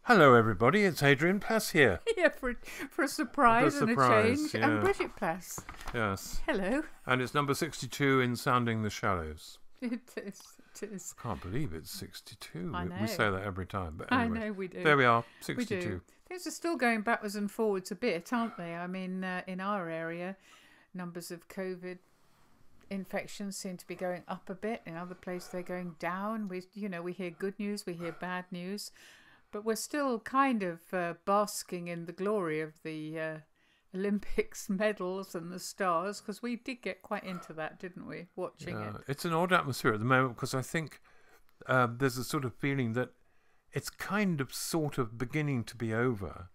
Hello, everybody. It's Adrian Plass here. Yeah, for a surprise and a change. Yeah. And Bridget Plass. Yes. Hello. And it's number 62 in Sounding the Shallows. It is. It is. Can't believe it's 62. I know. We say that every time. But I anyway, know we do. there we are, We 62. do. Things are still going backwards and forwards a bit, aren't they? I mean, in our area, numbers of COVID infections seem to be going up a bit. In other places, they're going down. We hear good news, we hear bad news. But we're still kind of basking in the glory of the Olympics medals and the stars, because we did get quite into that, didn't we, watching it? It's an odd atmosphere at the moment because I think there's a sort of feeling that it's kind of sort of beginning to be over.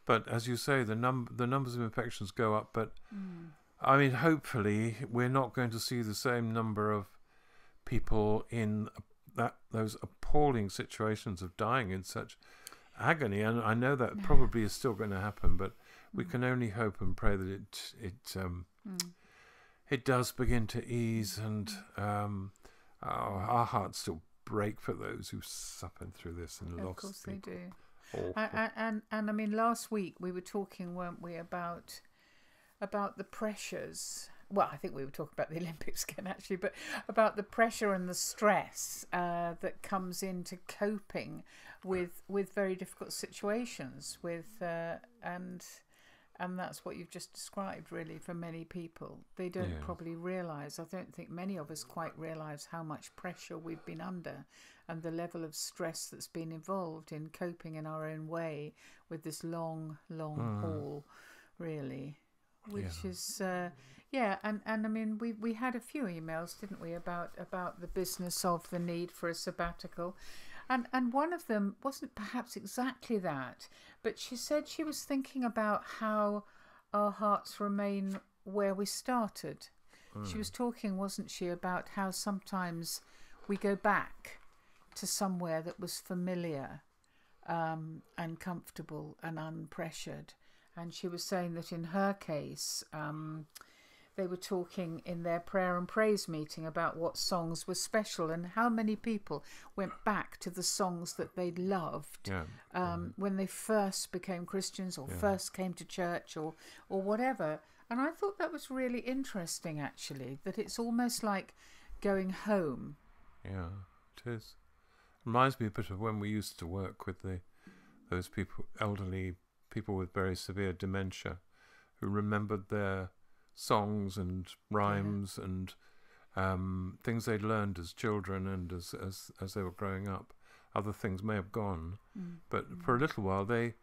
But as you say, the numbers of infections go up. But I mean, hopefully we're not going to see the same number of people in those appalling situations of dying in such agony, and I know that probably is still going to happen, but we can only hope and pray that it does begin to ease, and our hearts still break for those who've suffered through this and lost. Of course they do. Awful. And I mean, last week we were talking, weren't we, about the pressures. Well, I think we were talking about the Olympics again, actually, but about the pressure and the stress that comes into coping with very difficult situations. And that's what you've just described, really, for many people. They don't probably realise. I don't think many of us quite realise how much pressure we've been under, and the level of stress that's been involved in coping in our own way with this long haul, really, which is. And I mean, we had a few emails, didn't we, about the business of the need for a sabbatical. And one of them wasn't perhaps exactly that, but she said she was thinking about how our hearts remain where we started. She was talking, wasn't she, about how sometimes we go back to somewhere that was familiar and comfortable and unpressured. And she was saying that in her case, they were talking in their prayer and praise meeting about what songs were special and how many people went back to the songs that they loved when they first became Christians or first came to church or whatever. And I thought that was really interesting, actually, that it's almost like going home. Yeah, it is. Reminds me a bit of when we used to work with those people, elderly people with very severe dementia, who remembered their songs and rhymes and things they'd learned as children and as they were growing up. Other things may have gone, but for a little while they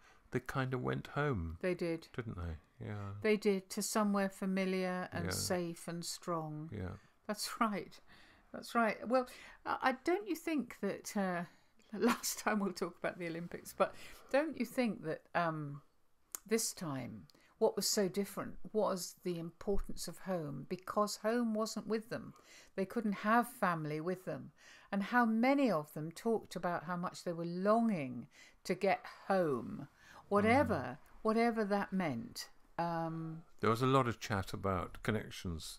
kind of went home. They did, didn't they? Yeah, they did, to somewhere familiar and safe and strong. Yeah, that's right. Well, don't you think that last time we'll talk about the Olympics, but don't you think that this time what was so different was the importance of home, because home wasn't with them. They couldn't have family with them. And how many of them talked about how much they were longing to get home, whatever that meant. There was a lot of chat about connections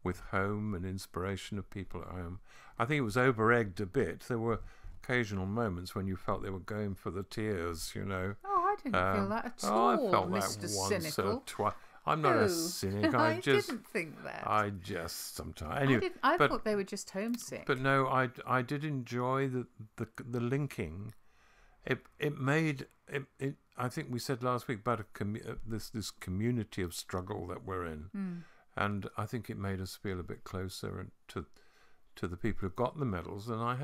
with home and inspiration of people at home. I think it was over-egged a bit. There were occasional moments when you felt they were going for the tears, you know. I didn't feel that at all, I felt Mr. that Cynical. once or twice. I'm not a cynic. I didn't think that. I just sometimes. Anyway, I thought they were just homesick. But no, I did enjoy the linking. It made it. I think we said last week about this community of struggle that we're in, and I think it made us feel a bit closer to the people who got the medals than I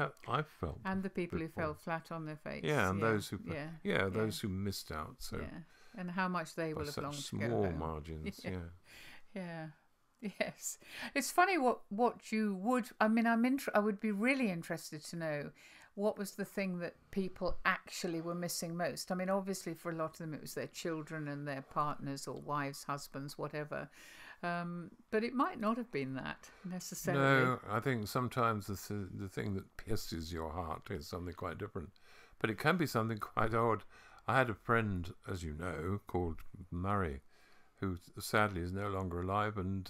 felt. And the people who fell flat on their face. Yeah, and those who those who missed out. So and how much they will have longed to go home. Small margins. Yeah. Yes. It's funny what you would. I mean, I would be really interested to know what was the thing that people actually were missing most. I mean, obviously for a lot of them it was their children and their partners or wives, husbands, whatever. But it might not have been that necessarily. No, I think sometimes the thing that pierces your heart is something quite different. But it can be something quite odd. I had a friend, as you know, called Murray, who sadly is no longer alive, and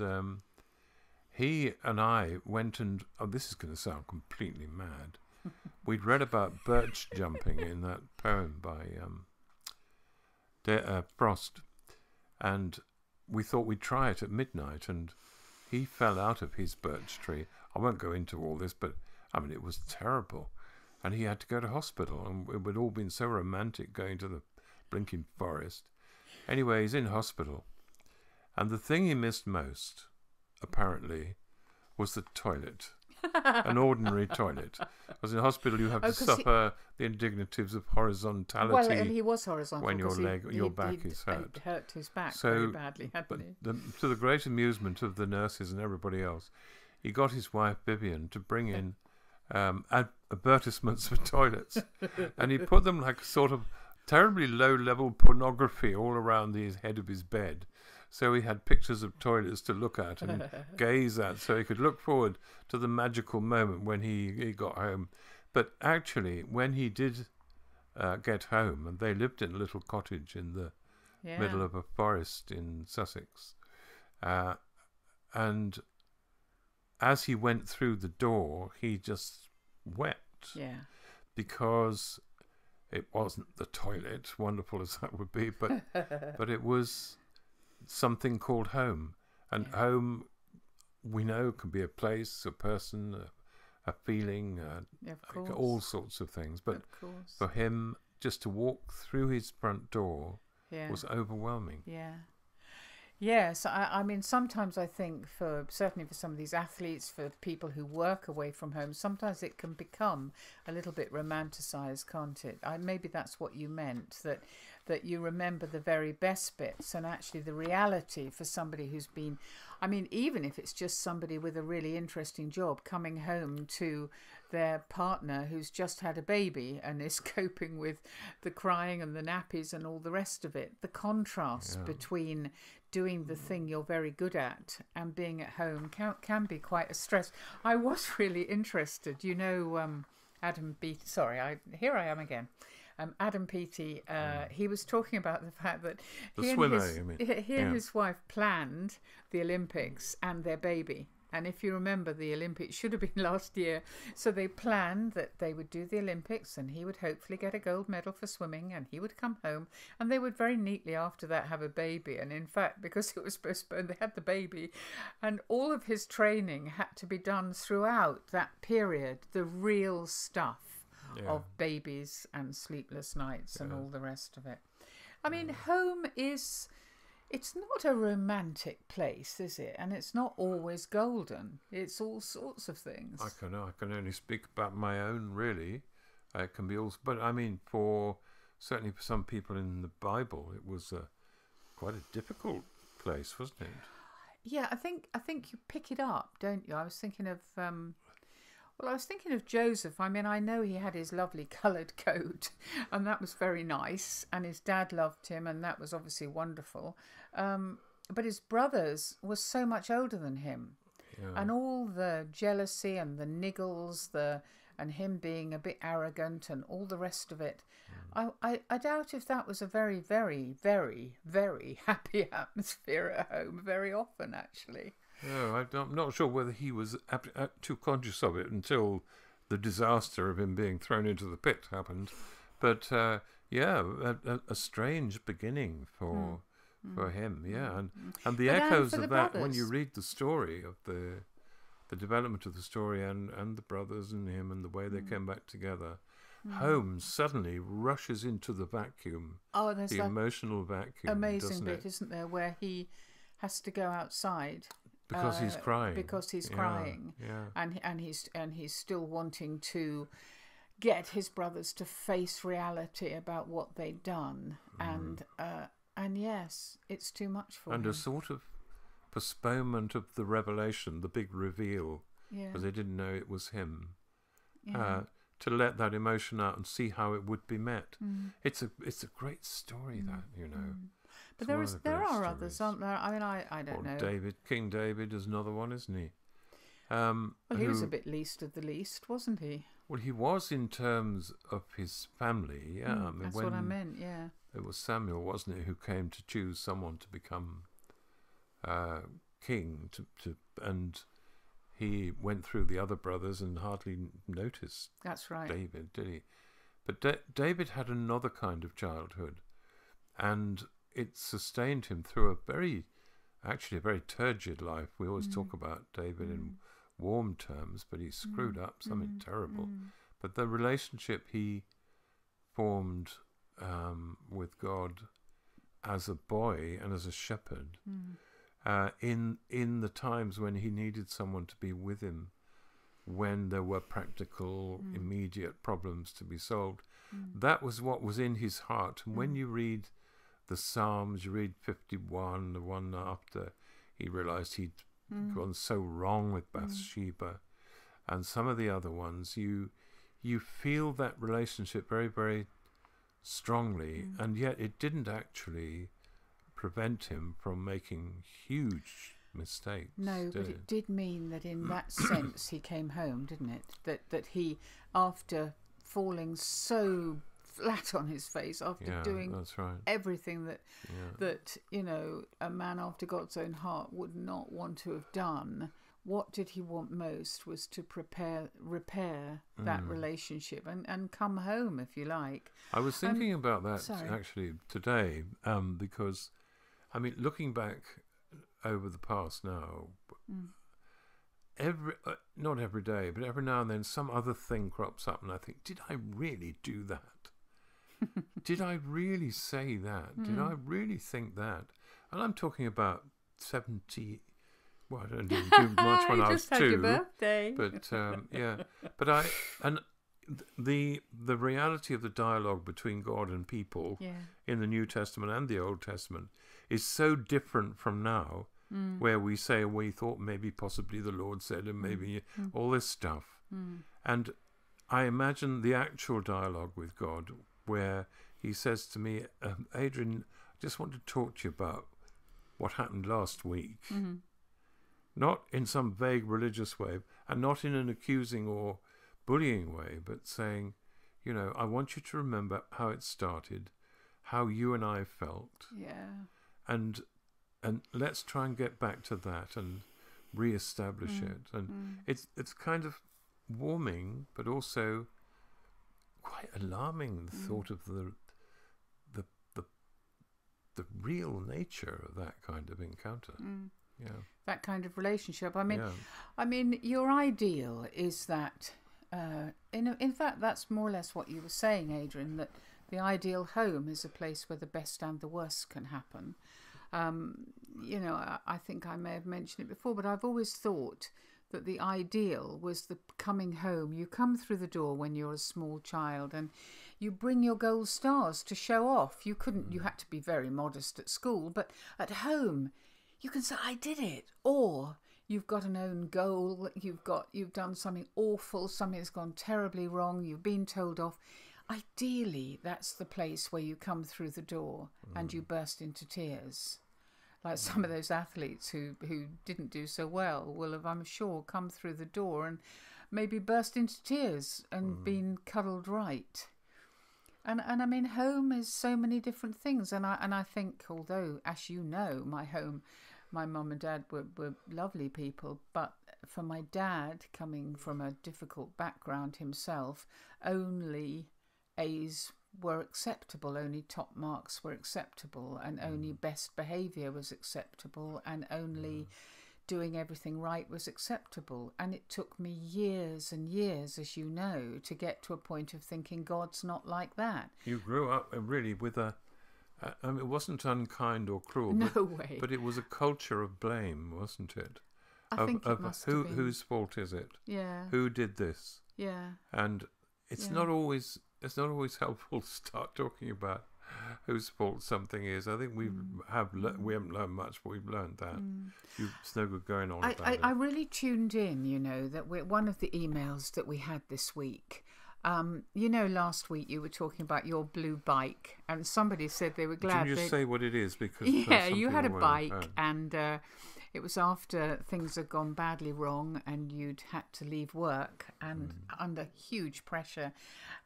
he and I went and, this is going to sound completely mad, we'd read about birch jumping in that poem by Frost, and we thought we'd try it at midnight, and he fell out of his birch tree. I won't go into all this, but I mean, it was terrible. And he had to go to hospital, and it had all been so romantic going to the blinking forest. Anyway, he's in hospital. And the thing he missed most, apparently, was the toilet. An ordinary toilet. Because in hospital you have to suffer the indignities of horizontality. Well, and he was horizontal when your back is hurt. He hurt his back very badly, hadn't he? To the great amusement of the nurses and everybody else, he got his wife Vivian to bring in advertisements for toilets. And he put them like sort of terribly low-level pornography all around the head of his bed. So he had pictures of toilets to look at and gaze at, so he could look forward to the magical moment when he got home. But actually, when he did get home, and they lived in a little cottage in the middle of a forest in Sussex, and as he went through the door, he just wept. Yeah. Because it wasn't the toilet, wonderful as that would be, but it was something called home. And home, we know, can be a place, a person, a feeling, all sorts of things. But for him, just to walk through his front door was overwhelming. Yeah. Yes, I mean, sometimes I think certainly for some of these athletes, for people who work away from home, sometimes it can become a little bit romanticised, can't it? Maybe that's what you meant, that you remember the very best bits, and actually the reality for somebody who's been, I mean, even if it's just somebody with a really interesting job coming home to their partner who's just had a baby and is coping with the crying and the nappies and all the rest of it, the contrast between doing the thing you're very good at and being at home can be quite a stress. I was really interested, you know, Adam Beattie, here I am again. Adam Peaty, he was talking about the fact that he and his wife planned the Olympics and their baby. And if you remember, the Olympics should have been last year. So they planned that they would do the Olympics and he would hopefully get a gold medal for swimming and he would come home. And they would very neatly after that have a baby. And in fact, because it was postponed, they had the baby. And all of his training had to be done throughout that period, the real stuff of babies and sleepless nights and all the rest of it. I mean, home is... It's not a romantic place, is it? And it's not always golden. It's all sorts of things. I can only speak about my own, really. It can be also, but I mean, certainly for some people in the Bible, it was quite a difficult place, wasn't it? Yeah, I think you pick it up, don't you? I was thinking of Joseph. I mean, I know he had his lovely coloured coat, and that was very nice, and his dad loved him, and that was obviously wonderful. But his brothers were so much older than him, and all the jealousy and the niggles, and him being a bit arrogant and all the rest of it. I doubt if that was a very, very, very, very happy atmosphere at home very often, actually. No, I'm not sure whether he was too conscious of it until the disaster of him being thrown into the pit happened. But a strange beginning for him, and the echoes of that when you read the story of the development of the story and the brothers and him and the way they came back together. Home suddenly rushes into the vacuum. Oh, there's the emotional vacuum. Amazing bit, isn't there, where he has to go outside. Because he's crying. Because he's crying, and he's still wanting to get his brothers to face reality about what they'd done, and yes, it's too much for him. And a sort of postponement of the revelation, the big reveal, because they didn't know it was him. To let that emotion out and see how it would be met. It's a great story, that, you know. But there are others, aren't there? I mean, I don't know. King David is another one, isn't he? Well, he was a bit least of the least, wasn't he? Well, he was in terms of his family, I mean, that's what I meant, yeah. It was Samuel, wasn't it, who came to choose someone to become king, and he went through the other brothers and hardly noticed That's right. David, did he? But David had another kind of childhood, and it sustained him through actually a very turgid life. We always talk about David in warm terms, but he screwed up something terrible. But the relationship he formed with God as a boy and as a shepherd, in the times when he needed someone to be with him, when there were practical, immediate problems to be solved, that was what was in his heart. And when you read the Psalms, you read 51, the one after he realized he'd gone so wrong with Bathsheba, and some of the other ones, you feel that relationship very, very strongly, and yet it didn't actually prevent him from making huge mistakes. No, but it did mean that in that sense he came home, didn't it? That he, after falling so flat on his face, after doing that's right. everything that a man after God's own heart would not want to have done, what did he want most was to repair that relationship and come home, if you like. I was thinking about that actually today, because, I mean, looking back over the past now, not every day, but every now and then some other thing crops up and I think, did I really do that? Did I really say that? Did I really think that? And I'm talking about 70. Well, I didn't do much when I was 2. Had your birthday. But but the reality of the dialogue between God and people in the New Testament and the Old Testament is so different from now, where we say we thought maybe possibly the Lord said, and maybe all this stuff. And I imagine the actual dialogue with God, where he says to me, Adrian, I just want to talk to you about what happened last week. Not in some vague religious way, and not in an accusing or bullying way, but saying, I want you to remember how it started, how you and I felt. And let's try and get back to that and re-establish it. And it's kind of warming, but also quite alarming, the thought of the real nature of that kind of encounter. That kind of relationship. I mean, your ideal is that, in fact, that's more or less what you were saying, Adrian, that the ideal home is a place where the best and the worst can happen. I think I may have mentioned it before, but I've always thought that the ideal was the coming home. You come through the door when you're a small child and you bring your gold stars to show off. You had to be very modest at school, but at home you can say, I did it. Or you've got an own goal, you've done something awful, something that's gone terribly wrong, you've been told off. Ideally, that's the place where you come through the door and you burst into tears. Like some of those athletes who didn't do so well will have, I'm sure, come through the door and maybe burst into tears and been cuddled right. And I mean, home is so many different things. And I think, although, as you know, my home, my mum and dad were lovely people, but for my dad, coming from a difficult background himself, only A's were acceptable, only top marks were acceptable, and only best behaviour was acceptable, and only doing everything right was acceptable. And it took me years and years, as you know, to get to a point of thinking God's not like that. You grew up really with it wasn't unkind or cruel. No way. But it was a culture of blame, wasn't it? I think it must have been. Whose fault is it? Yeah. Who did this? Yeah. And it's not always helpful to start talking about whose fault something is. I think we haven't learned much, but we've learned that. It's no good going on about it. I really tuned in, that one of the emails that we had this week. Last week you were talking about your blue bike, and somebody said they were glad. Can you just say what it is? Because you had a bike, and it was after things had gone badly wrong, and you'd had to leave work and under huge pressure,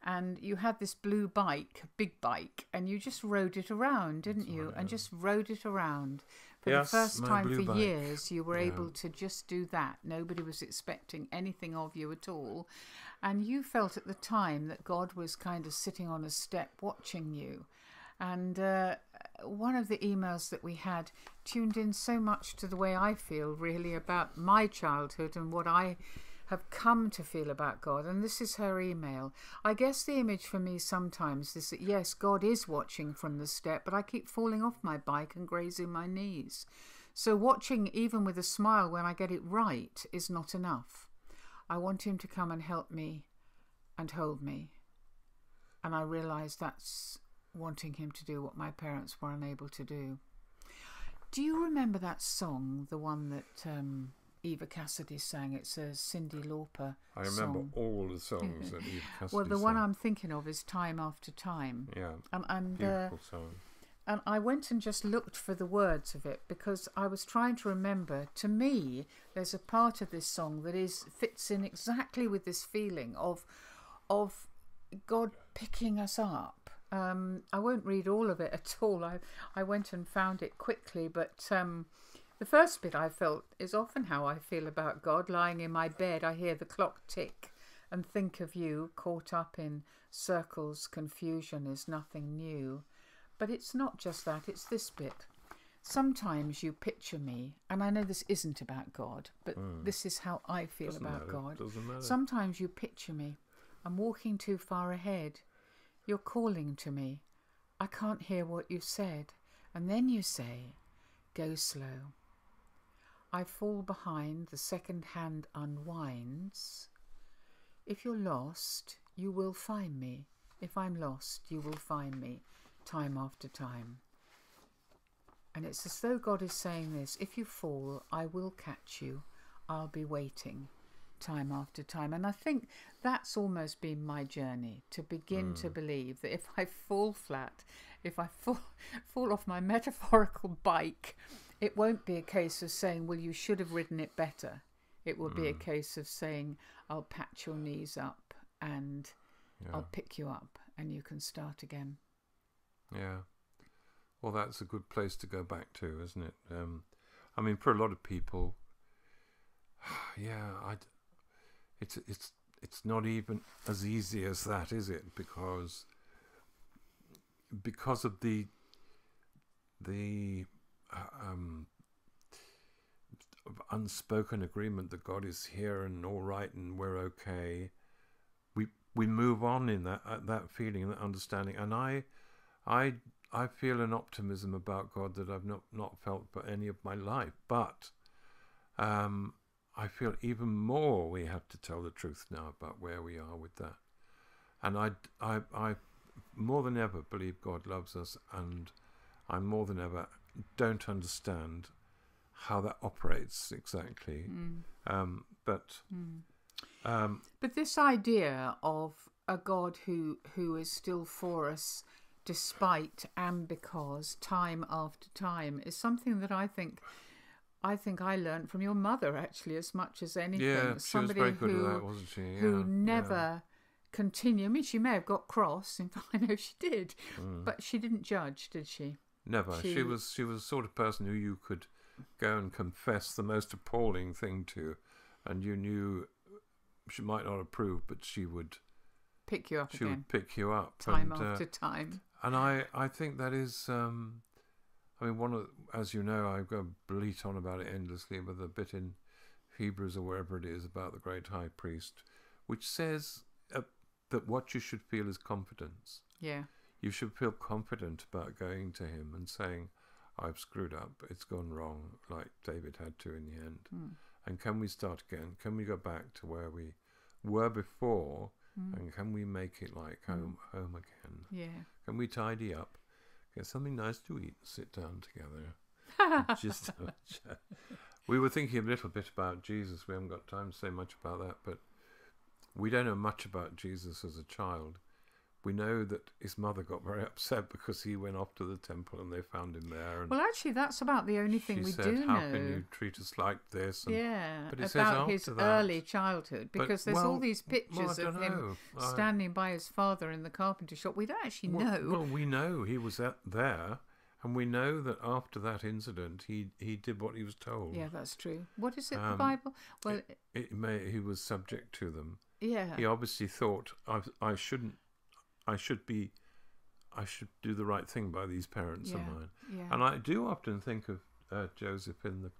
and you had this blue bike, big bike, and you just rode it around, didn't you? And just rode it around For the Yes, first my time blue for bike. years, you were Yeah. able to just do that. Nobody was expecting anything of you at all. And you felt at the time that God was kind of sitting on a step watching you. And one of the emails that we had tuned in so much to the way I feel really about my childhood and what I have come to feel about God. And this is her email. I guess the image for me sometimes is that, yes, God is watching from the step, but I keep falling off my bike and grazing my knees. So watching even with a smile when I get it right is not enough. I want him to come and help me and hold me. And I realise that's wanting him to do what my parents were unable to do. Do you remember that song, the one that Eva Cassidy sang? It's a Cyndi Lauper I remember song. all the songs that Eva Cassidy Well, the one sang. I'm thinking of is Time After Time. Yeah, And beautiful song. and I went and just looked for the words of it because I was trying to remember. To me, there's a part of this song that fits in exactly with this feeling of God picking us up. I won't read all of it at all. I went and found it quickly, but the first bit I felt is often how I feel about God. Lying in my bed, I hear the clock tick and think of you, caught up in circles. Confusion is nothing new. But it's not just that, it's this bit. Sometimes you picture me, and I know this isn't about God, but this is how I feel Doesn't about matter, God. doesn't matter. Sometimes you picture me. I'm walking too far ahead. You're calling to me. I can't hear what you said. And then you say, go slow. I fall behind, the second hand unwinds. If you're lost, you will find me. If I'm lost, you will find me, time after time. And it's as though God is saying this: if you fall, I will catch you. I'll be waiting, time after time. And I think that's almost been my journey, to begin to believe that if I fall flat, if I fall off my metaphorical bike, it won't be a case of saying, well, you should have ridden it better. It will be a case of saying, I'll patch your knees up and I'll pick you up and you can start again. Yeah. Well, that's a good place to go back to, isn't it? I mean, for a lot of people, it's not even as easy as that, is it? Because of the unspoken agreement that God is here and all right and we're okay, we move on in that feeling, that understanding. And I feel an optimism about God that I've not felt for any of my life, but I feel even more we have to tell the truth now about where we are with that. And I more than ever believe God loves us, and I more than ever don't understand how that operates exactly. But this idea of a God who is still for us despite and because time after time is something that I think I learned from your mother, actually, as much as anything. Yeah, Somebody she was very good at that, wasn't she? who never continued. I mean, she may have got cross. In fact, I know she did, but she didn't judge, did she? Never. She was the sort of person who you could go and confess the most appalling thing to, and you knew she might not approve, but she would pick you up again. She would pick you up time after time. And I think that is, I mean, as you know, I go bleat on about it endlessly, with a bit in Hebrews or wherever it is about the great high priest, which says that what you should feel is confidence. Yeah. You should feel confident about going to him and saying, I've screwed up, it's gone wrong, like David had to in the end. And can we start again? Can we go back to where we were before? And can we make it like home again? Yeah. Can we tidy up, get something nice to eat, sit down together? Just have a chat. We were thinking a little bit about Jesus. We haven't got time to say much about that, but we don't know much about Jesus as a child. We know that his mother got very upset because he went off to the temple and they found him there. And well, actually, that's about the only thing we do know. How can you treat us like this? And, but it about his early childhood, because there's all these pictures of him standing by his father in the carpenter shop. We don't actually know. Well, we know he was there, And we know that after that incident, he did what he was told. Yeah, that's true. What is it, the Bible? Well, He was subject to them. yeah. He obviously thought, I should do the right thing by these parents of mine. Yeah. And I do often think of Joseph in the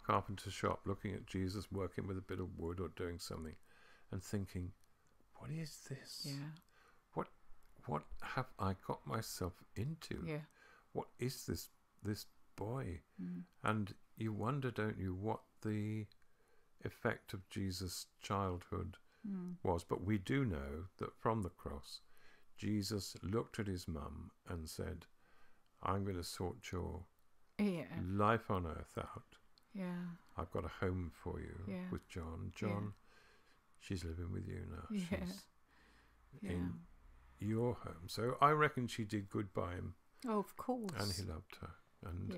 carpenter shop, looking at Jesus working with a bit of wood or doing something, and thinking, what is this? Yeah. What have I got myself into? Yeah. What is this boy? Mm. And you wonder, don't you, what the effect of Jesus' childhood was. But we do know that from the cross, Jesus looked at his mum and said, I'm going to sort your life on earth out. Yeah. I've got a home for you with John. John, she's living with you now. Yeah. She's in your home. So I reckon she did good by him. Oh, of course. And he loved her. And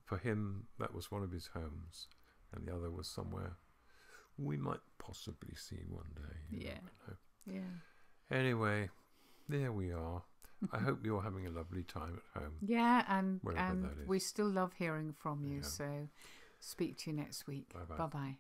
for him, that was one of his homes. And the other was somewhere we might possibly see one day. You never know. Yeah. Anyway, there we are. I hope you're having a lovely time at home. Yeah, and Wherever that is. we still love hearing from you. Yeah. So speak to you next week. Bye-bye. Bye-bye.